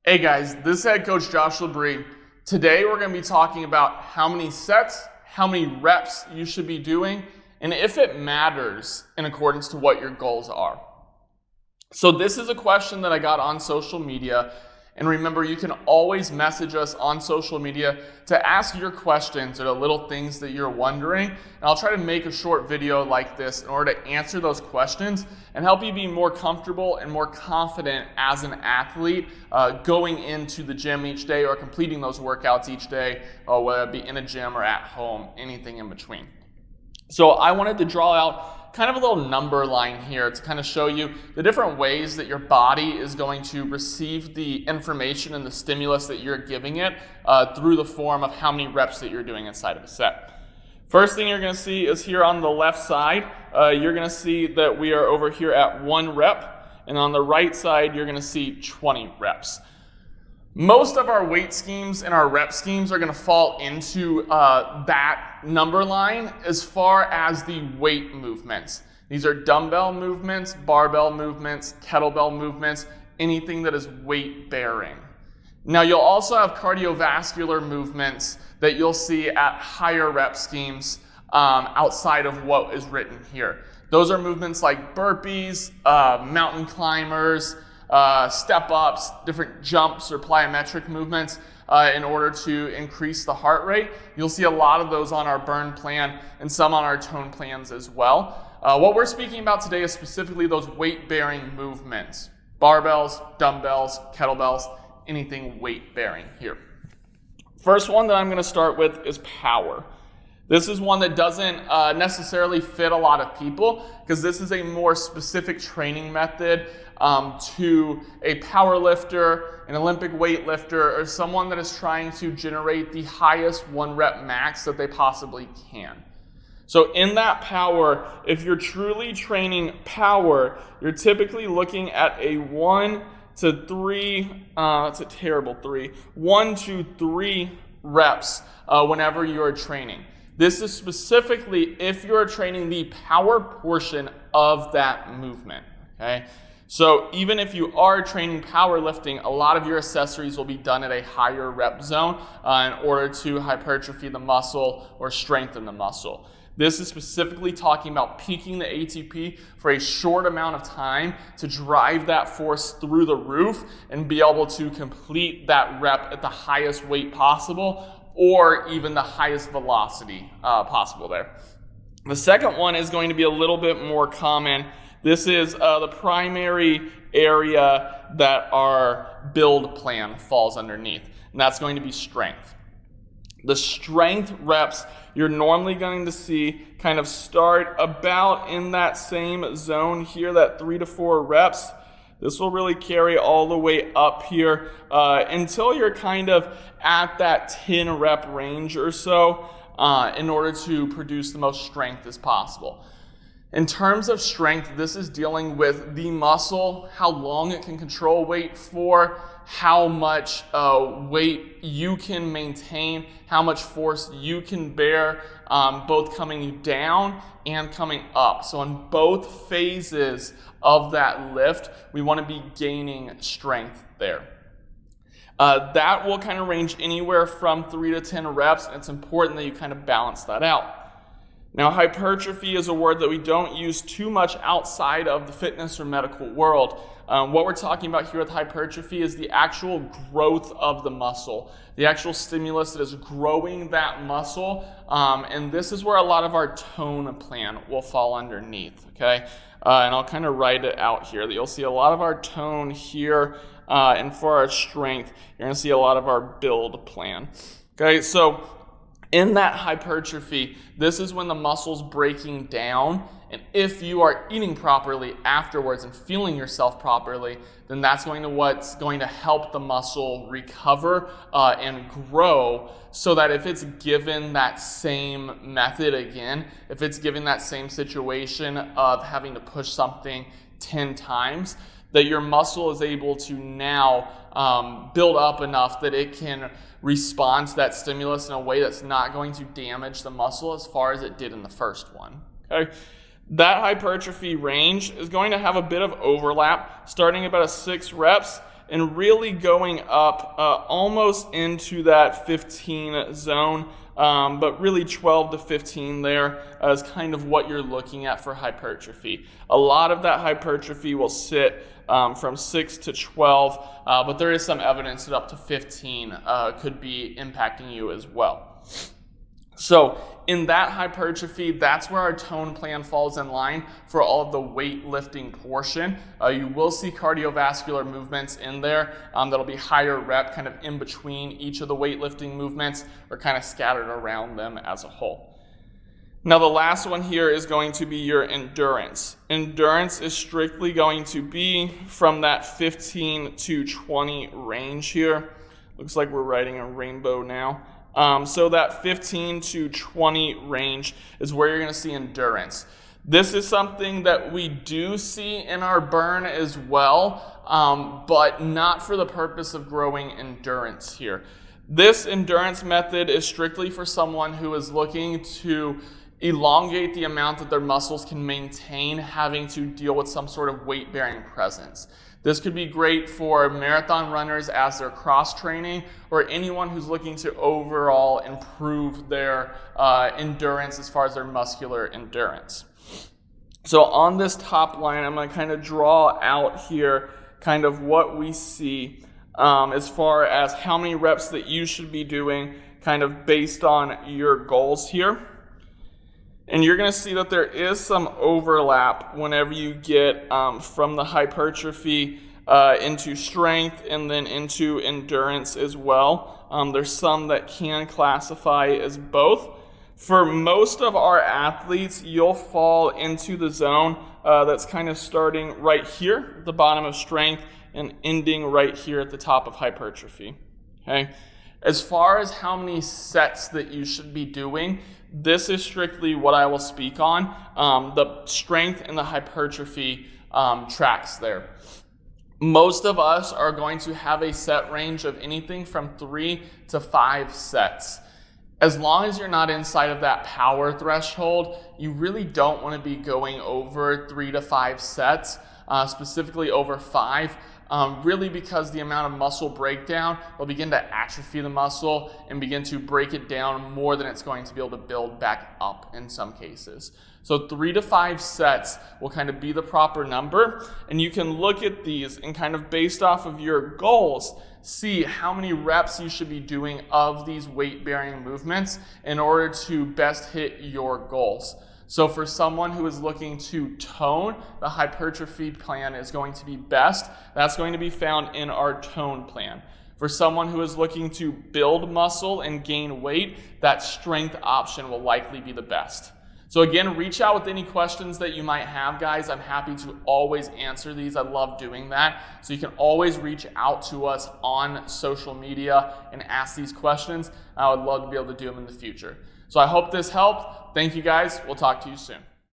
Hey guys, this is head coach Joshua LaBry. Today we're going to be talking about how many sets, how many reps you should be doing, and if it matters in accordance to what your goals are. So this is a question that I got on social media, and remember, you can always message us on social media to ask your questions or the little things that you're wondering. And I'll try to make a short video like this in order to answer those questions and help you be more comfortable and more confident as an athlete going into the gym each day or completing those workouts each day, whether it be in a gym or at home, anything in between. So I wanted to draw out kind of a little number line here to kind of show you the different ways that your body is going to receive the information and the stimulus that you're giving it through the form of how many reps that you're doing inside of a set. First thing you're going to see is here on the left side, you're going to see that we are over here at 1 rep, and on the right side, you're going to see 20 reps. Most of our weight schemes and our rep schemes are going to fall into that number line as far as the weight movements. These are dumbbell movements, barbell movements, kettlebell movements, anything that is weight bearing. Now you'll also have cardiovascular movements that you'll see at higher rep schemes outside of what is written here. Those are movements like burpees, mountain climbers, step-ups, different jumps or plyometric movements in order to increase the heart rate. You'll see a lot of those on our burn plan and some on our tone plans as well. What we're speaking about today is specifically those weight-bearing movements. Barbells, dumbbells, kettlebells, anything weight-bearing here. First one that I'm going to start with is power. This is one that doesn't necessarily fit a lot of people because this is a more specific training method to a power lifter, an Olympic weightlifter, or someone that is trying to generate the highest 1 rep max that they possibly can. So in that power, if you're truly training power, you're typically looking at a 1 to 3, that's a terrible 3, 1 to 3 reps whenever you're training. This is specifically if you're training the power portion of that movement, okay? So even if you are training powerlifting, a lot of your accessories will be done at a higher rep zone in order to hypertrophy the muscle or strengthen the muscle. This is specifically talking about peaking the ATP for a short amount of time to drive that force through the roof and be able to complete that rep at the highest weight possible or even the highest velocity possible there. The second one is going to be a little bit more common. This is the primary area that our build plan falls underneath, and that's going to be strength. The strength reps you're normally going to see kind of start about in that same zone here, that 3 to 4 reps. This will really carry all the way up here until you're kind of at that 10 rep range or so in order to produce the most strength as possible. In terms of strength, this is dealing with the muscle, how long it can control weight for, how much weight you can maintain, how much force you can bear, both coming down and coming up. So in both phases of that lift, we want to be gaining strength there. That will kind of range anywhere from 3 to 10 reps, and it's important that you kind of balance that out. Now, hypertrophy is a word that we don't use too much outside of the fitness or medical world. What we're talking about here with hypertrophy is the actual growth of the muscle, the actual stimulus that is growing that muscle, and this is where a lot of our tone plan will fall underneath, okay? And I'll kind of write it out here that you'll see a lot of our tone here, and for our strength, you're going to see a lot of our build plan, okay? So in that hypertrophy, this is when the muscle's breaking down, and if you are eating properly afterwards and feeling yourself properly, then that's what's going to help the muscle recover and grow, so that if it's given that same method again, if it's given that same situation of having to push something 10 times, that your muscle is able to now build up enough that it can respond to that stimulus in a way that's not going to damage the muscle as far as it did in the first one. Okay? That hypertrophy range is going to have a bit of overlap, starting about a 6 reps and really going up almost into that 15 zone, but really 12 to 15 there is kind of what you're looking at for hypertrophy. A lot of that hypertrophy will sit from 6 to 12, but there is some evidence that up to 15 could be impacting you as well. So in that hypertrophy, that's where our tone plan falls in line for all of the weightlifting portion. You will see cardiovascular movements in there that'll be higher rep, kind of in between each of the weightlifting movements or kind of scattered around them as a whole. Now the last one here is going to be your endurance. Endurance is strictly going to be from that 15 to 20 range here. Looks like we're writing a rainbow now. So that 15 to 20 range is where you're going to see endurance. This is something that we do see in our burn as well, but not for the purpose of growing endurance here. This endurance method is strictly for someone who is looking to elongate the amount that their muscles can maintain having to deal with some sort of weight-bearing presence. This could be great for marathon runners as they're cross-training, or anyone who's looking to overall improve their endurance as far as their muscular endurance. So on this top line, I'm going to kind of draw out here kind of what we see as far as how many reps that you should be doing kind of based on your goals here. And you're going to see that there is some overlap whenever you get from the hypertrophy into strength and then into endurance as well. There's some that can classify as both. For most of our athletes, you'll fall into the zone that's kind of starting right here at the bottom of strength and ending right here at the top of hypertrophy. Okay. As far as how many sets that you should be doing, this is strictly what I will speak on. The strength and the hypertrophy tracks there. Most of us are going to have a set range of anything from 3 to 5 sets. As long as you're not inside of that power threshold, you really don't want to be going over 3 to 5 sets, specifically over 5. Really because the amount of muscle breakdown will begin to atrophy the muscle and begin to break it down more than it's going to be able to build back up in some cases. So 3 to 5 sets will kind of be the proper number, and you can look at these and kind of based off of your goals, see how many reps you should be doing of these weight-bearing movements in order to best hit your goals. So for someone who is looking to tone, the hypertrophy plan is going to be best. That's going to be found in our tone plan. For someone who is looking to build muscle and gain weight, that strength option will likely be the best. So again, reach out with any questions that you might have, guys. I'm happy to always answer these. I love doing that. So you can always reach out to us on social media and ask these questions. I would love to be able to do them in the future. So I hope this helped. Thank you, guys. We'll talk to you soon.